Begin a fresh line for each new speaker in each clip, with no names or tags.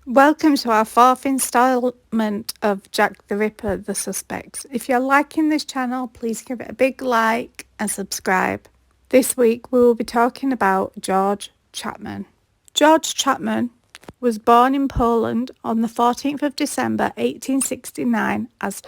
Welcome to our fourth instalment of Jack the Ripper, The Suspects. If you're liking this channel, please give it a big like and subscribe. This week we will be talking about George Chapman. George Chapman was born in Poland on the 14th of December 1869 as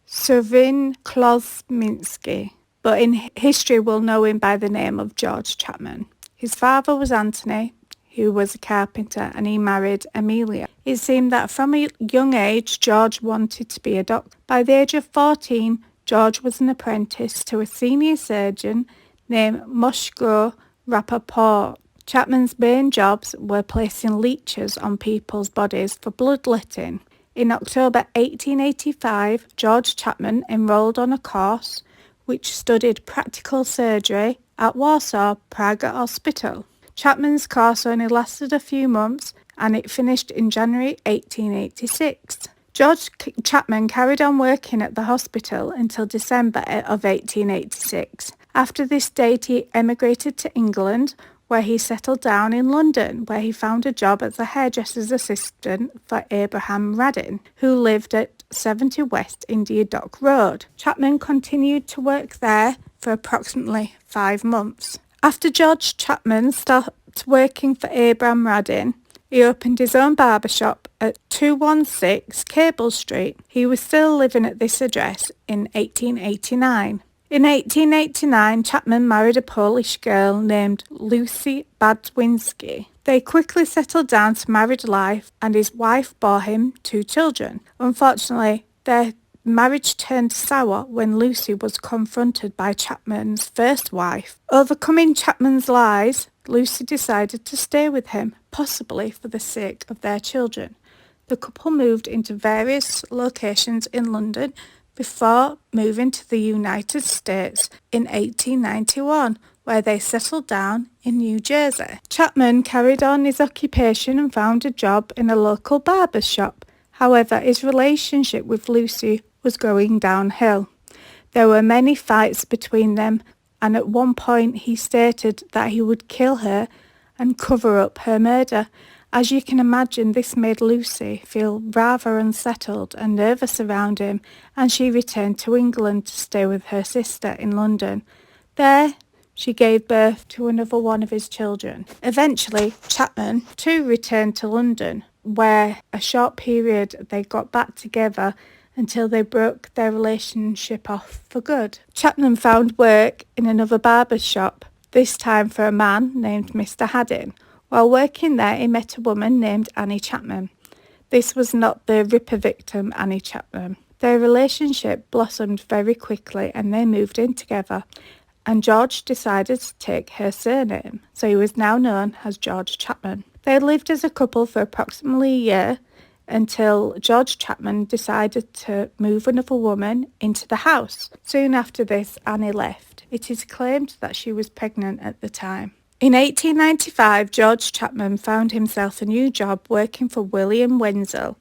Sylwin Klosminski, but in history we'll know him by the name of George Chapman. His father was Anthony, who was a carpenter, and he married Amelia. It seemed that from a young age George wanted to be a doctor. By the age of 14, George was an apprentice to a senior surgeon named Moshko Rappaport. Chapman's main jobs were placing leeches on people's bodies for bloodletting. In October 1885, George Chapman enrolled on a course which studied practical surgery at Warsaw Praga Hospital. Chapman's course only lasted a few months and it finished in January 1886. George Chapman carried on working at the hospital until December of 1886. After this date he emigrated to England, where he settled down in London, where he found a job as a hairdresser's assistant for Abraham Radin, who lived at 70 West India Dock Road. Chapman continued to work there for approximately 5 months. After George Chapman stopped working for Abraham Radin, he opened his own barbershop at 216 Cable Street. He was still living at this address in 1889. In 1889, Chapman married a Polish girl named Lucy Badwinski. They quickly settled down to married life and his wife bore him 2 children. Unfortunately, their marriage turned sour when Lucy was confronted by Chapman's first wife. Overcoming Chapman's lies, Lucy decided to stay with him, possibly for the sake of their children. The couple moved into various locations in London before moving to the United States in 1891, where they settled down in New Jersey. Chapman carried on his occupation and found a job in a local barber shop. However, his relationship with Lucy was going downhill. There were many fights between them, and at one point he stated that he would kill her and cover up her murder. As you can imagine, this made Lucy feel rather unsettled and nervous around him, and she returned to England to stay with her sister in London. There, she gave birth to another one of his children. Eventually, Chapman too returned to London, where a short period they got back together until they broke their relationship off for good. Chapman found work in another barber shop, this time for a man named Mr. Haddon. While working there, he met a woman named Annie Chapman. This was not the Ripper victim, Annie Chapman. Their relationship blossomed very quickly and they moved in together, and George decided to take her surname, so he was now known as George Chapman. They lived as a couple for approximately a year until George Chapman decided to move another woman into the house. Soon after this, Annie left. It is claimed that she was pregnant at the time. In 1895, George Chapman found himself a new job working for William Wenzel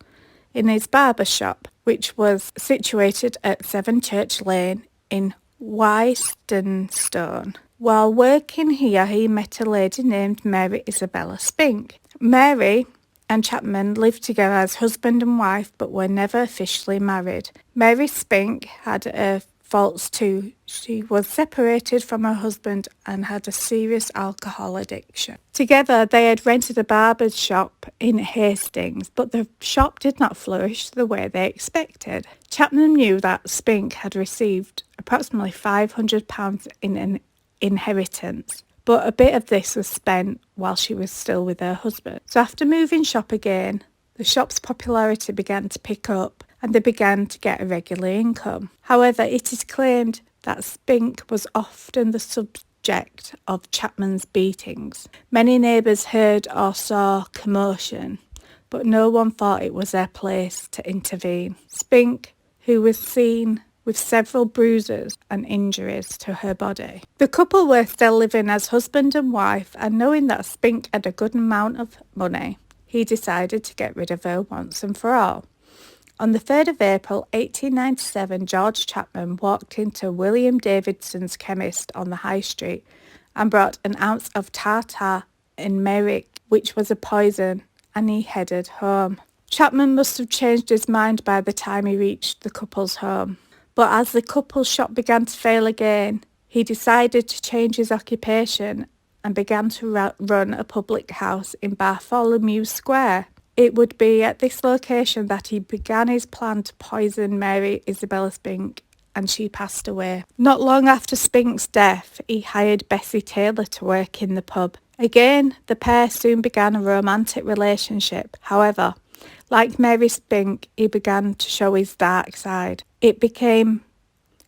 in his barber shop, which was situated at 7 Church Lane in Wystanstone. While working here, he met a lady named Mary Isabella Spink. Mary and Chapman lived together as husband and wife but were never officially married. Mary Spink had a faults too. She was separated from her husband and had a serious alcohol addiction. Together they had rented a barber's shop in Hastings, but the shop did not flourish the way they expected. Chapman knew that Spink had received approximately £500 in an inheritance, but a bit of this was spent while she was still with her husband. So after moving shop again, the shop's popularity began to pick up and they began to get a regular income. However, it is claimed that Spink was often the subject of Chapman's beatings. Many neighbours heard or saw commotion, but no one thought it was their place to intervene. Spink, who was seen with several bruises and injuries to her body. The couple were still living as husband and wife, and knowing that Spink had a good amount of money, he decided to get rid of her once and for all. On the 3rd of April 1897, George Chapman walked into William Davidson's chemist on the High Street and brought an ounce of tartar in Merrick, which was a poison, and he headed home. Chapman must have changed his mind by the time he reached the couple's home. But as the couple's shop began to fail again, he decided to change his occupation and began to run a public house in Bartholomew Square. It would be at this location that he began his plan to poison Mary Isabella Spink, and she passed away. Not long after Spink's death, he hired Bessie Taylor to work in the pub. Again, the pair soon began a romantic relationship. However, like Mary Spink, he began to show his dark side. It became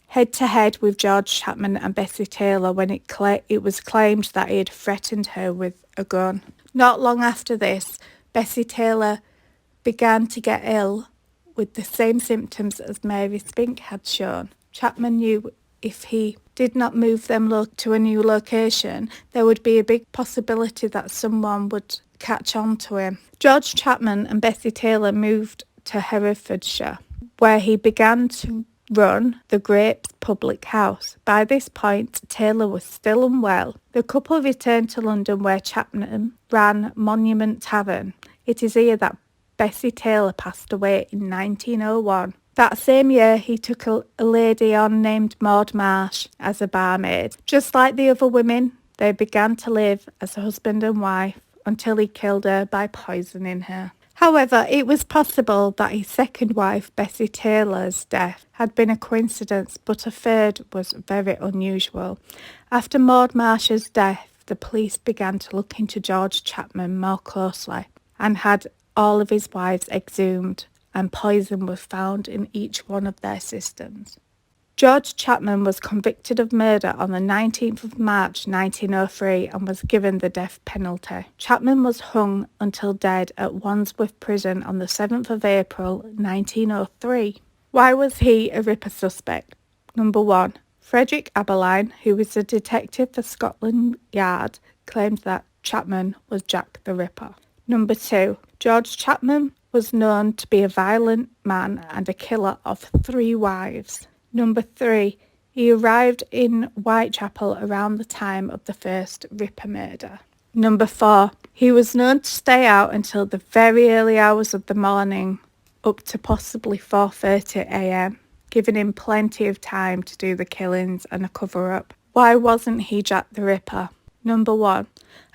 head-to-head with George Chapman and Bessie Taylor when it was claimed that he had threatened her with a gun. Not long after this, Bessie Taylor began to get ill with the same symptoms as Mary Spink had shown. Chapman knew if he did not move them to a new location, there would be a big possibility that someone would catch on to him. George Chapman and Bessie Taylor moved to Herefordshire, where he began to run the Grapes public house. By this point, Taylor was still unwell. The couple returned to London, where Chapman ran Monument Tavern. It is here that Bessie Taylor passed away in 1901. That same year, he took a lady on named Maud Marsh as a barmaid. Just like the other women, they began to live as a husband and wife until he killed her by poisoning her. However, it was possible that his second wife, Bessie Taylor's death, had been a coincidence, but a third was very unusual. After Maud Marsh's death, the police began to look into George Chapman more closely and had all of his wives exhumed, and poison was found in each one of their systems. George Chapman was convicted of murder on the 19th of March 1903 and was given the death penalty. Chapman was hung until dead at Wandsworth Prison on the 7th of April 1903. Why was he a Ripper suspect? Number 1. Frederick Aberline, who was a detective for Scotland Yard, claimed that Chapman was Jack the Ripper. Number 2. George Chapman was known to be a violent man and a killer of 3 wives. Number 3. He arrived in Whitechapel around the time of the first Ripper murder. Number 4. He was known to stay out until the very early hours of the morning, up to possibly 4:30 a.m, giving him plenty of time to do the killings and a cover-up. Why wasn't he Jack the Ripper? Number 1.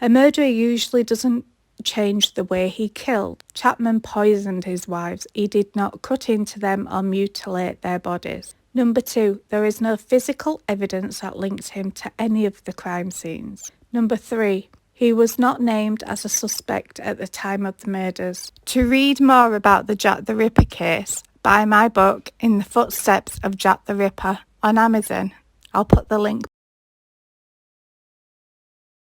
A murderer usually doesn't change the way he killed. Chapman poisoned his wives. He did not cut into them or mutilate their bodies. Number 2. There is no physical evidence that links him to any of the crime scenes. Number 3. He was not named as a suspect at the time of the murders. To read more about the Jack the Ripper case, buy my book In the Footsteps of Jack the Ripper on Amazon. I'll put the link